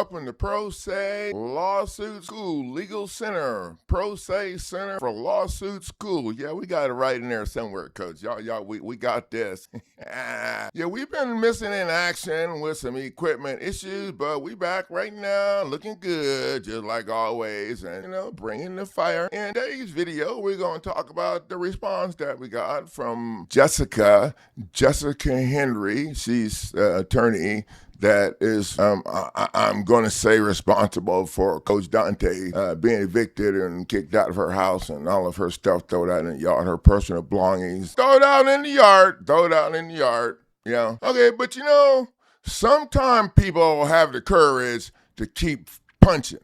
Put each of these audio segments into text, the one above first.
Welcome to Pro Se Lawsuit School Legal Center. Pro Se Center for Lawsuit School. Yeah, we got it right in there somewhere, Coach. Y'all, we got this. Yeah, we've been missing in action with some equipment issues, but we back right now, looking good, just like always, and bringing the fire. In today's video, we're going to talk about the response that we got from Jessica Henry. She's attorney that is, I'm going to say, responsible for Coach Dante being evicted and kicked out of her house and all of her stuff thrown out in the yard, her personal belongings thrown out in the yard. Yeah. Okay, but sometimes people have the courage to keep punching.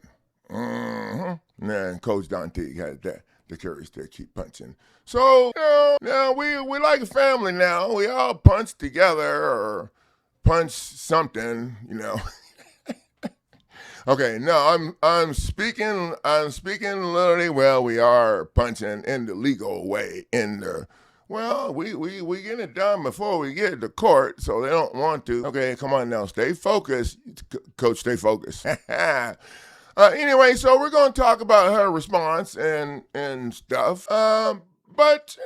And Coach Dante had the courage to keep punching. So, now we like a family now. We all punch together or punch something, Okay, no, I'm speaking literally. Well, we are punching in the legal way. We get it done before we get to court, so they don't want to. Okay, come on now, stay focused, Coach. Stay focused. Anyway, so we're going to talk about her response and stuff. But,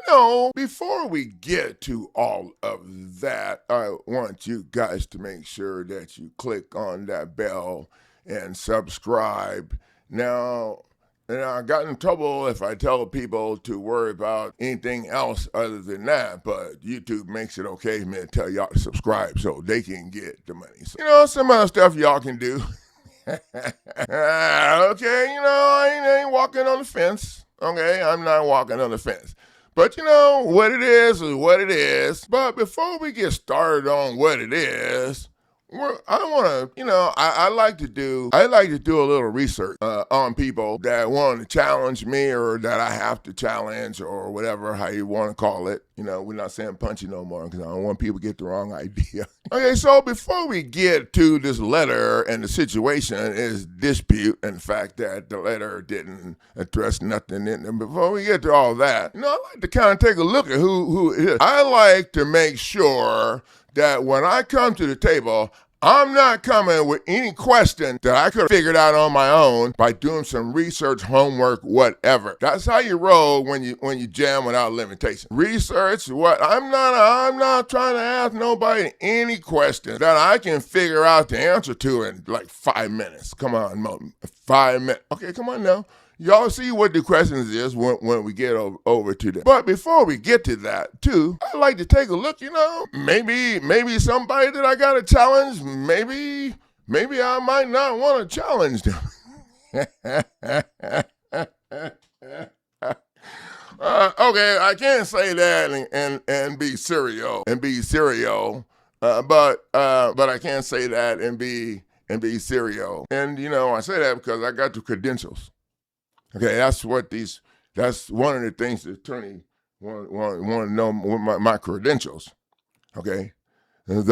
before we get to all of that, I want you guys to make sure that you click on that bell and subscribe. Now, I got in trouble if I tell people to worry about anything else other than that, but YouTube makes it okay for me to tell y'all to subscribe so they can get the money. So, some other stuff y'all can do. Okay, I ain't walking on the fence. Okay, I'm not walking on the fence. But what it is what it is. But before we get started on what it is, I like to do a little research on people that want to challenge me or that I have to challenge or whatever, how you want to call it. We're not saying punchy no more because I don't want people to get the wrong idea. Okay, so before we get to this letter and the situation is dispute and the fact that the letter didn't address nothing in it, before we get to all that, I like to kind of take a look at who it is. I like to make sure that when I come to the table, I'm not coming with any question that I could have figured out on my own by doing some research, homework, whatever. That's how you roll when you jam without limitation. Research what? I'm not trying to ask nobody any question that I can figure out the answer to in like 5 minutes. Come on, 5 minutes. Okay, come on now. Y'all see what the questions is when we get over to that. But before we get to that, too, I'd like to take a look, maybe somebody that I got to challenge, maybe I might not want to challenge them. Okay, I can't say that and be serial, but I can't say that and be serial. And, I say that because I got the credentials. Okay, that's one of the things the attorney want to know, my credentials. Okay, and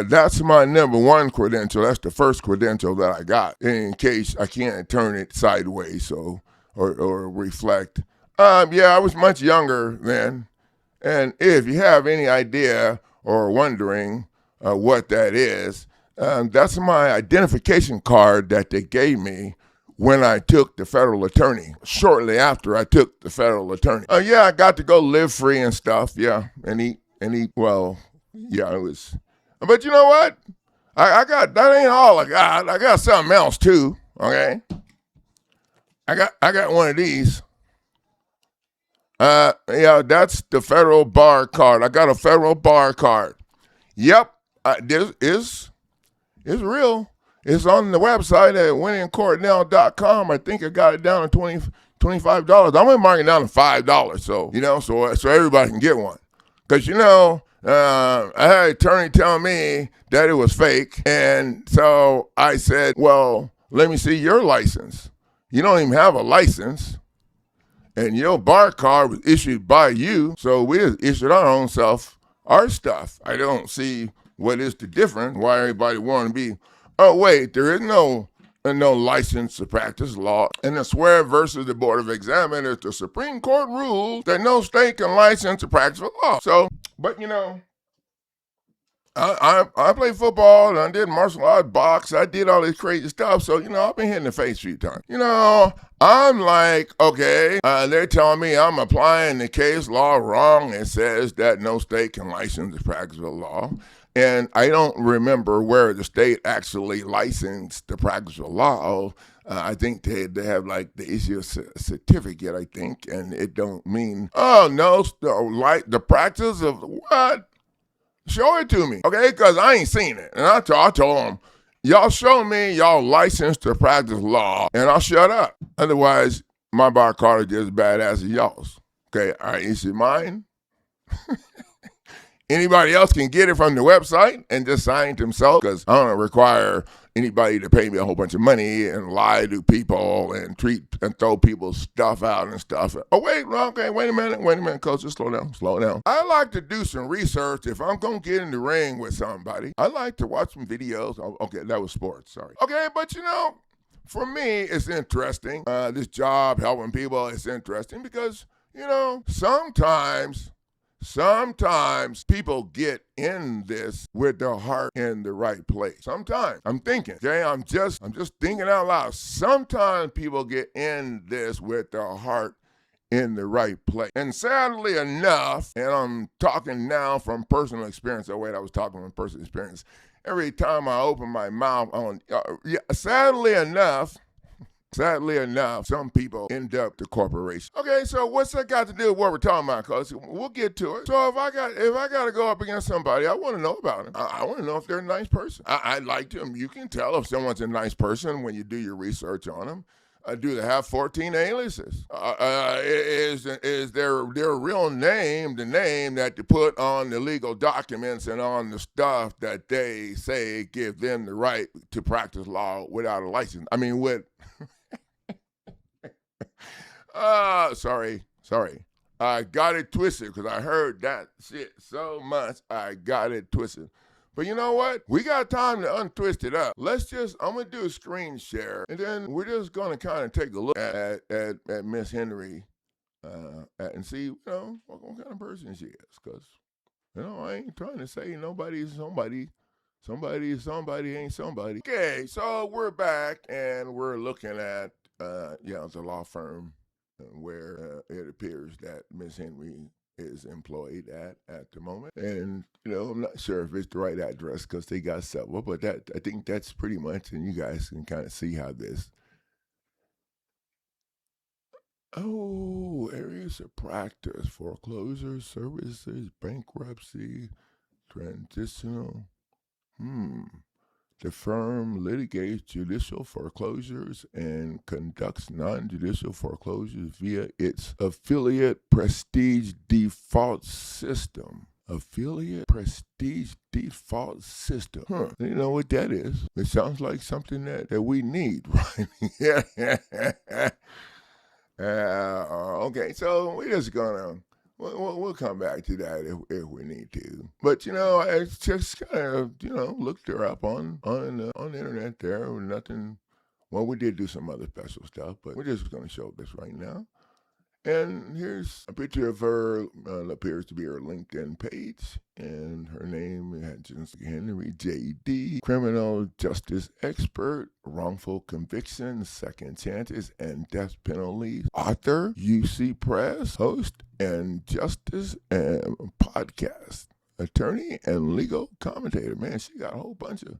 that's my number one credential. That's the first credential that I got in case I can't turn it sideways or reflect. I was much younger then, and if you have any idea or wondering what that is, that's my identification card that they gave me when I took the federal attorney. Shortly after I took the federal attorney. I got to go live free and stuff. Yeah, and eat. Well, yeah, it was. But you know what? I got, that ain't all I got. I got something else too. Okay. I got one of these. That's the federal bar card. I got a federal bar card. Yep, this is. It's real. It's on the website at winningcourtnow.com. I think I got it down to $25. I'm going to mark it down to $5, so everybody can get one. Because, I had an attorney tell me that it was fake. And so I said, well, let me see your license. You don't even have a license. And your bar card was issued by you. So we just issued our own self, our stuff. I don't see what is the difference? Why everybody want to be? Oh wait, there is no license to practice law. And the Swear versus the Board of Examiners, the Supreme Court rules that no state can license to practice law. So, but I played football and I did martial arts, box. I did all this crazy stuff. So, I've been hit in the face a few times. I'm like, okay, they're telling me I'm applying the case law wrong. It says that no state can license the practice of law. And I don't remember where the state actually licensed the practice of law. I think they have like the issue certificate, I think, and it don't mean, oh, no, like the practice of what? Show it to me, okay? Because I ain't seen it. And I told them, y'all show me y'all licensed to practice law, and I'll shut up. Otherwise, my bar card is just as badass as y'all's. Okay, all right, is it mine? Anybody else can get it from the website and just sign it themselves, because I don't require anybody to pay me a whole bunch of money and lie to people and treat and throw people's stuff out and stuff. Oh, wait a minute, Coach, just slow down. I like to do some research. If I'm going to get in the ring with somebody, I like to watch some videos. Oh, okay, that was sports, sorry. Okay, but for me, it's interesting. This job, helping people, it's interesting because, Sometimes people get in this with their heart in the right place. Sometimes I'm thinking, okay, I'm just thinking out loud. Sometimes people get in this with their heart in the right place. And sadly enough, and I'm talking now from personal experience. Oh wait, I was talking from personal experience. Every time I open my mouth sadly enough, some people end up the corporation. Okay, so what's that got to do with what we're talking about, Coach? We'll get to it. So if I got to go up against somebody, I want to know about them. I want to know if they're a nice person. I like them. You can tell if someone's a nice person when you do your research on them. Do they have 14 aliases? Is their real name the name that they put on the legal documents and on the stuff that they say give them the right to practice law without a license? I mean, sorry. I got it twisted because I heard that shit so much. I got it twisted. But you know what? We got time to untwist it up. I'm going to do a screen share, and then we're just going to kind of take a look at Miss Henry and see, what kind of person she is. Because, I ain't trying to say nobody's somebody. Somebody ain't somebody. Okay, so we're back, and we're looking at, the law firm where it appears that Miss Henry is employed at the moment. And, I'm not sure if it's the right address because they got several, but I think that's pretty much, and you guys can kind of see how this. Oh, areas of practice: foreclosure, services, bankruptcy, transitional. The firm litigates judicial foreclosures and conducts non-judicial foreclosures via its affiliate prestige default system. Affiliate prestige default system. You know what that is? It sounds like something that we need, right? Okay, so we're just gonna. We'll come back to that if we need to. But I just kind of looked her up on the internet there. Nothing. Well, we did do some other special stuff, but we're just going to show this right now. And here's a picture of her. Appears to be her LinkedIn page, and her name is Henry J.D., criminal justice expert, wrongful convictions, second chances, and death penalties. Author, UC Press, host, and justice and podcast, attorney, and legal commentator. Man, she got a whole bunch of.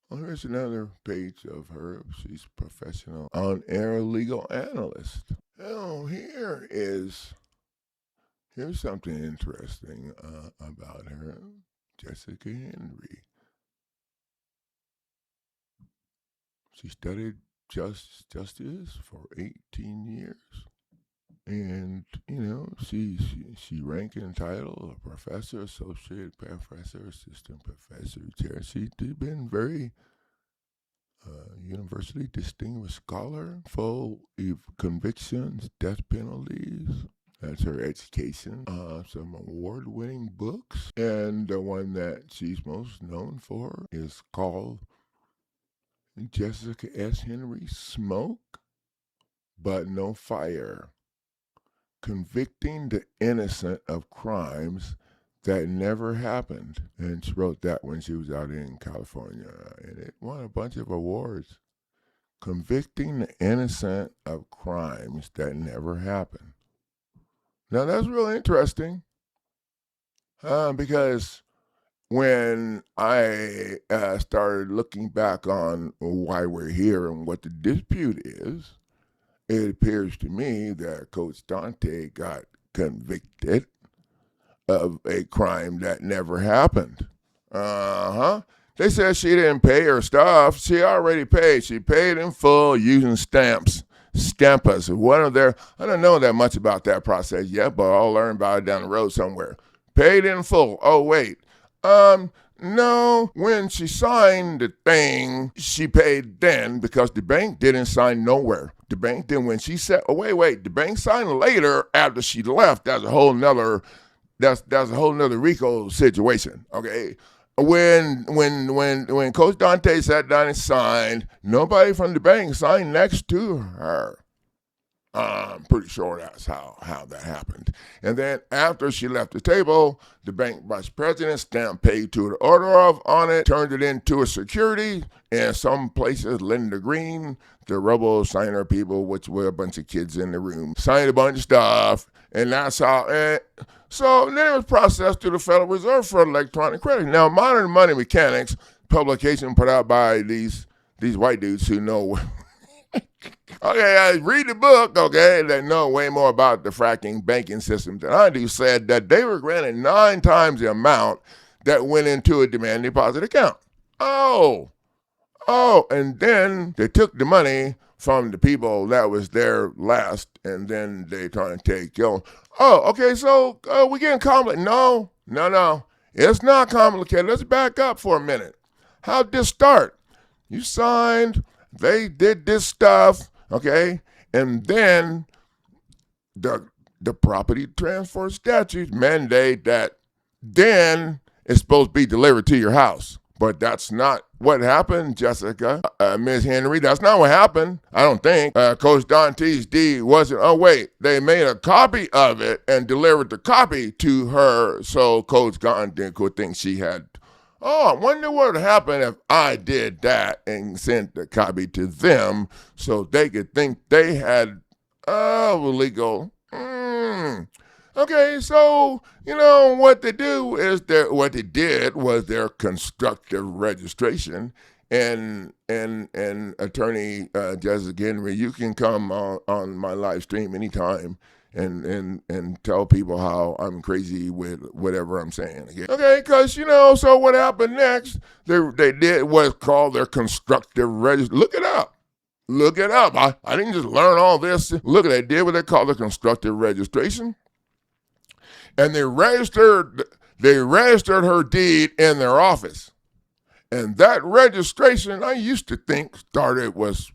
Well, here's another page of her. She's professional on-air legal analyst. Oh, here's something interesting about her. Jessica Henry. She studied justice for 18 years. And, she ranked in title a professor, associate professor, assistant professor, chair. She's been very university distinguished scholar, full convictions, death penalties. That's her education. Some award-winning books. And the one that she's most known for is called Jessica S. Henry Smoke, but no fire. Convicting the innocent of crimes that never happened. And she wrote that when she was out in California, and it won a bunch of awards. Convicting the innocent of crimes that never happened. Now that's really interesting, because when I started looking back on why we're here and what the dispute is, it appears to me that Coach Dante got convicted of a crime that never happened. They said she didn't pay her stuff. She already paid. She paid in full using stamps. Stampas. I don't know that much about that process yet, but I'll learn about it down the road somewhere. Paid in full. Oh, wait. No, when she signed the thing, she paid then because the bank didn't sign nowhere. The bank didn't. When she said, "Oh, wait," the bank signed later after she left. That's a whole nother RICO situation. Okay. When Coach Dante sat down and signed, nobody from the bank signed next to her. I'm pretty sure that's how that happened. And then after she left the table, the bank vice president stamped paid to the order of on it, turned it into a security, and some places, Linda Green, the rebel signer people, which were a bunch of kids in the room, signed a bunch of stuff, and that's how so then it was processed to the Federal Reserve for electronic credit. Now, Modern Money Mechanics, publication put out by these white dudes who know okay, I read the book, okay, they know way more about the fracking banking system than I do, said that they were granted 9 times the amount that went into a demand deposit account. Oh, and then they took the money from the people that was there last, and then they trying to take, okay, so we getting complicated. No. It's not complicated. Let's back up for a minute. How'd this start? You signed, they did this stuff, okay, and then the property transfer statutes mandate that then it's supposed to be delivered to your house. But that's not what happened, Jessica, Ms. Henry. That's not what happened, I don't think. Coach Dante's deed wasn't, they made a copy of it and delivered the copy to her so Coach Dante could think she had. I wonder what would happen if I did that and sent the copy to them so they could think they had legal. Okay, so, what they do is what they did was their constructive registration. And attorney Jessica Henry, you can come on my live stream anytime and tell people how I'm crazy with whatever I'm saying. Okay, because, so what happened next, they did what's called their constructive registration. Look it up. I didn't just learn all this. Look, they did what they call the constructive registration. And they registered her deed in their office. And that registration, I used to think started was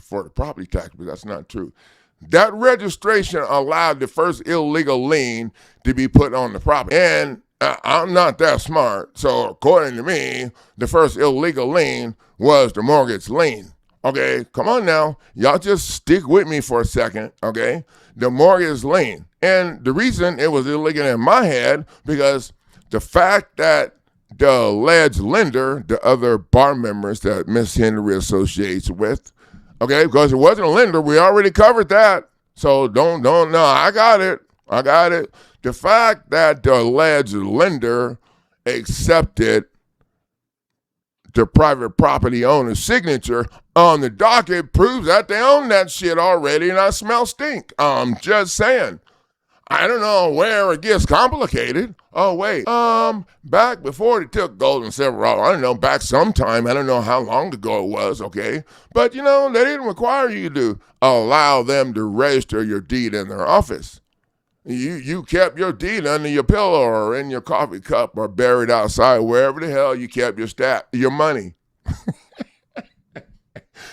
for the property tax, but that's not true. That registration allowed the first illegal lien to be put on the property. And I'm not that smart, so according to me, the first illegal lien was the mortgage lien. Okay, come on now. Y'all just stick with me for a second, okay? The mortgage lien. And the reason it was illegal in my head, because the fact that the alleged lender, the other bar members that Miss Henry associates with, okay, because it wasn't a lender, we already covered that. So don't, no, I got it. The fact that the alleged lender accepted the private property owner's signature on the docket proves that they own that shit already, and I smell stink. I'm just saying. I don't know where it gets complicated. Oh, wait. Back before they took gold and silver, I don't know, back sometime, I don't know how long ago it was, okay? But, they didn't require you to allow them to register your deed in their office. You kept your deed under your pillow or in your coffee cup or buried outside, wherever the hell you kept your money.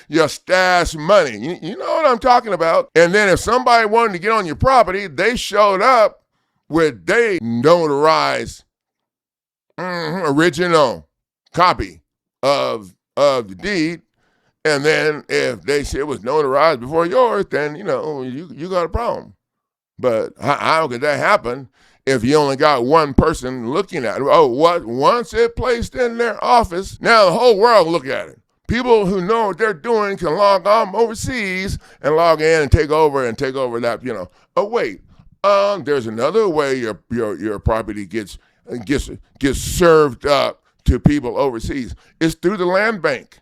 Your stash money. You know what I'm talking about. And then if somebody wanted to get on your property, they showed up with they notarized original copy of the deed. And then if they say it was notarized before yours, then, you got a problem. But how could that happen if you only got one person looking at it? Oh, once it's placed in their office, now the whole world look at it. People who know what they're doing can log on overseas and log in and take over that, Oh, wait, there's another way your property gets served up to people overseas. It's through the land bank.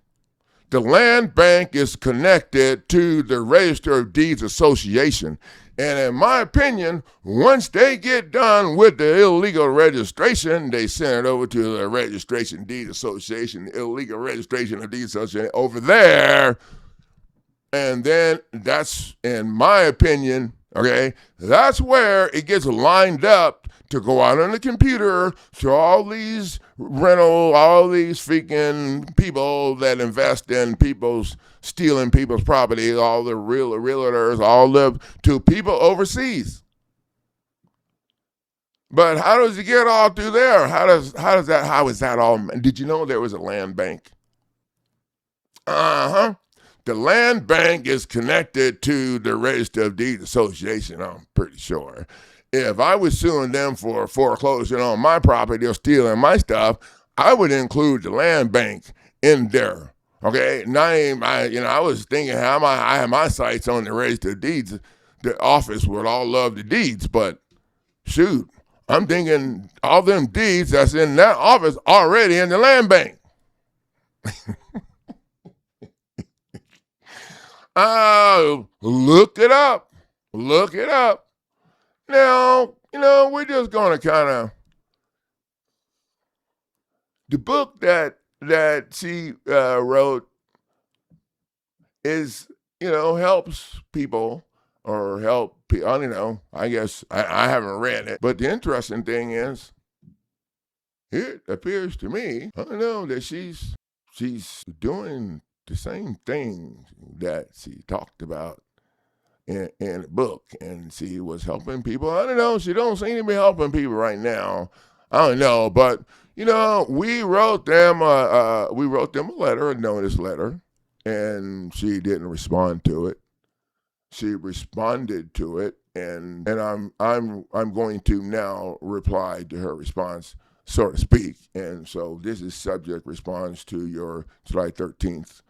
The land bank is connected to the Register of Deeds Association. And in my opinion, once they get done with the illegal registration, they send it over to the Registration Deed Association, the Illegal Registration of Deeds Association over there. And then that's, in my opinion, okay, that's where it gets lined up to go out on the computer to all these freaking people that invest in stealing people's property, all the realtors, to people overseas. But how does it get all through there? How is that all? Did you know there was a land bank? The land bank is connected to the Register of Deeds Association, I'm pretty sure. If I was suing them for foreclosure on my property or stealing my stuff, I would include the land bank in there. Okay, I was thinking I have my sights on the Register of Deeds, the office would all love the deeds, but shoot, I'm thinking all them deeds that's in that office already in the land bank. Look it up. Now, we're just going to kind of, the book that she wrote is, helps people or help people. I don't know. I guess I haven't read it. But the interesting thing is, it appears to me, I don't know, that she's doing the same thing that she talked about in the book, and she was helping people. I don't know. She don't seem to be helping people right now. I don't know, but we wrote them a letter, a notice letter, and she didn't respond to it. She responded to it, and I'm going to now reply to her response, so to speak. And so this is subject response to your July 13th,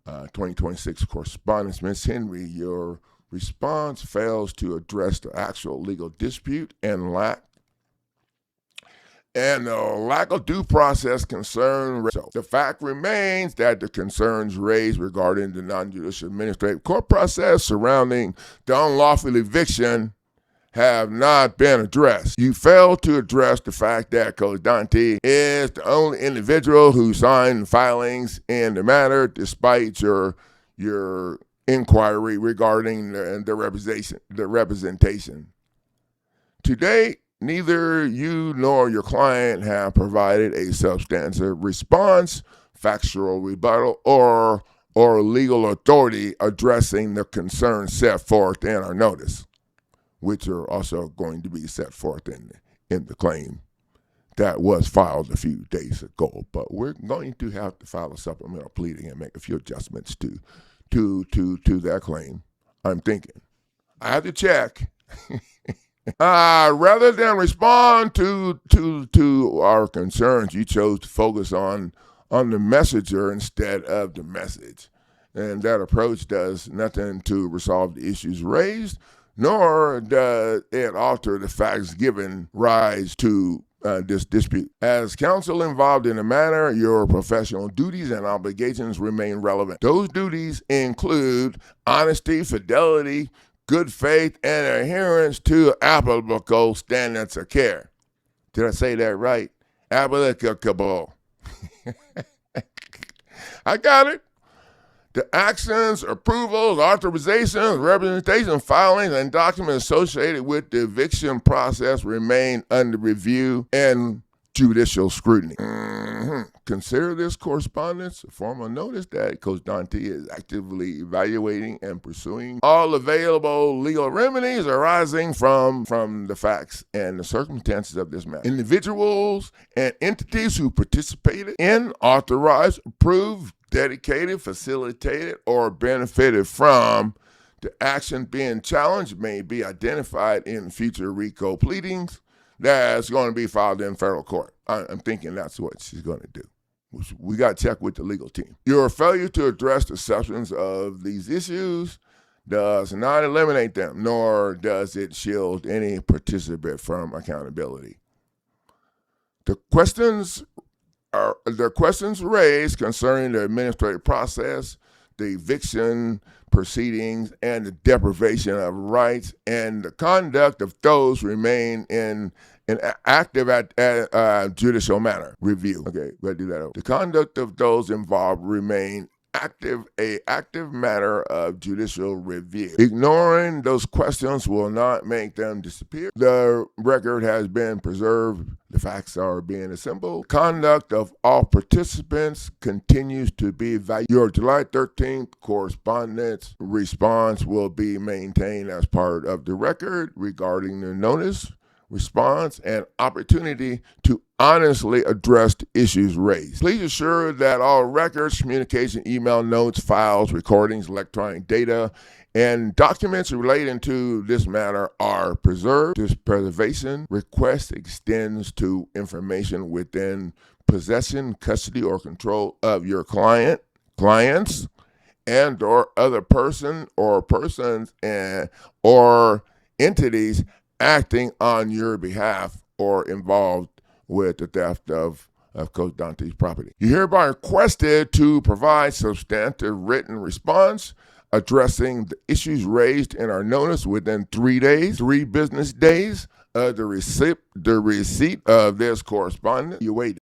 2026 correspondence. Ms. Henry, your response fails to address the actual legal dispute and lack of due process concern. So the fact remains that the concerns raised regarding the non-judicial administrative court process surrounding the unlawful eviction have not been addressed. You fail to address the fact that Coach Dante is the only individual who signed filings in the matter, despite your inquiry regarding the representation. To date, neither you nor your client have provided a substantive response, factual rebuttal, or legal authority addressing the concerns set forth in our notice, which are also going to be set forth in the claim that was filed a few days ago. But we're going to have to file a supplemental pleading and make a few adjustments to that claim. I'm thinking. I have to check. Rather than respond to our concerns, you chose to focus on the messenger instead of the message. And that approach does nothing to resolve the issues raised, nor does it alter the facts given rise to this dispute. As counsel involved in the matter, your professional duties and obligations remain relevant. Those duties include honesty, fidelity, good faith, and adherence to applicable standards of care. Did I say that right? Applicable. I got it. The actions, approvals, authorizations, representation, filings, and documents associated with the eviction process remain under review and judicial scrutiny. Consider this correspondence a formal notice that Coach Dante is actively evaluating and pursuing all available legal remedies arising from the facts and the circumstances of this matter. Individuals and entities who participated in, authorized, approved, dedicated, facilitated, or benefited from the action being challenged may be identified in future RICO pleadings that's going to be filed in federal court. I'm thinking that's what she's going to do. We got to check with the legal team. Your failure to address the substance of these issues does not eliminate them, nor does it shield any participant from accountability. The questions raised concerning the administrative process, the eviction proceedings, and the deprivation of rights and the conduct of those remain in an active judicial matter review. Okay, let's do that over. The conduct of those involved remain active matter of judicial review. Ignoring those questions will not make them disappear. The record has been preserved. The facts are being assembled. Conduct of all participants continues to be evaluated. Your July 13th correspondence response will be maintained as part of the record regarding the notice, response, and opportunity to honestly address the issues raised. Please ensure that all records, communication, email, notes, files, recordings, electronic data, and documents relating to this matter are preserved. This preservation request extends to information within possession, custody, or control of your clients, and or other person or persons or entities acting on your behalf or involved with the theft of Coach Dante's property. You're hereby requested to provide substantive written response addressing the issues raised in our notice within 3 business days of the receipt of this correspondence. You wait.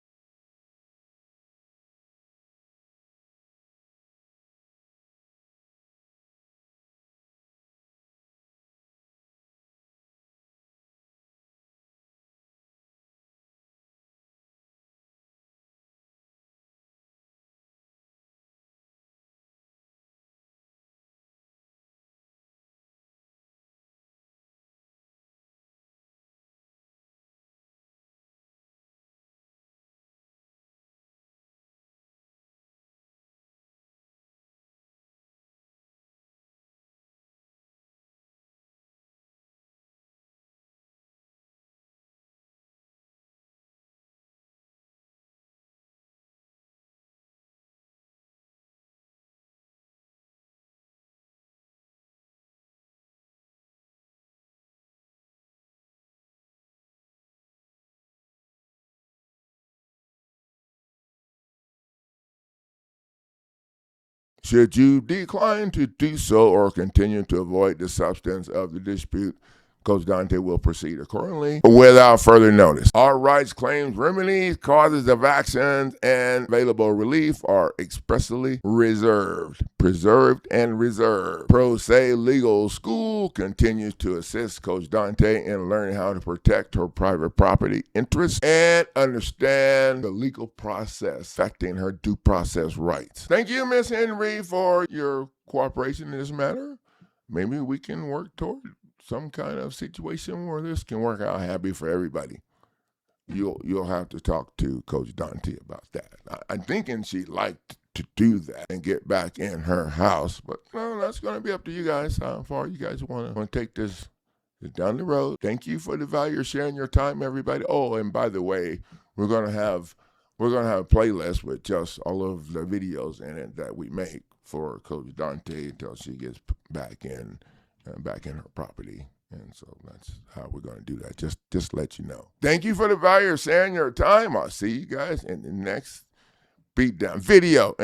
Should you decline to do so or continue to avoid the substance of the dispute, Coach Dante will proceed accordingly without further notice. All rights, claims, remedies, causes of actions, and available relief are expressly reserved, preserved, and reserved. Pro Se Legal School continues to assist Coach Dante in learning how to protect her private property interests and understand the legal process affecting her due process rights. Thank you, Ms. Henry, for your cooperation in this matter. Maybe we can work toward some kind of situation where this can work out happy for everybody. You'll have to talk to Coach Dante about that. I'm thinking she'd like to do that and get back in her house, but no, that's going to be up to you guys. How far you guys want to take this down the road. Thank you for the value of sharing your time, everybody. Oh, and by the way, we're gonna have a playlist with just all of the videos in it that we make for Coach Dante until she gets back in her property. And so that's how we're going to do that. Just let you know. Thank you for the value of sharing your time. I'll see you guys in the next beatdown video.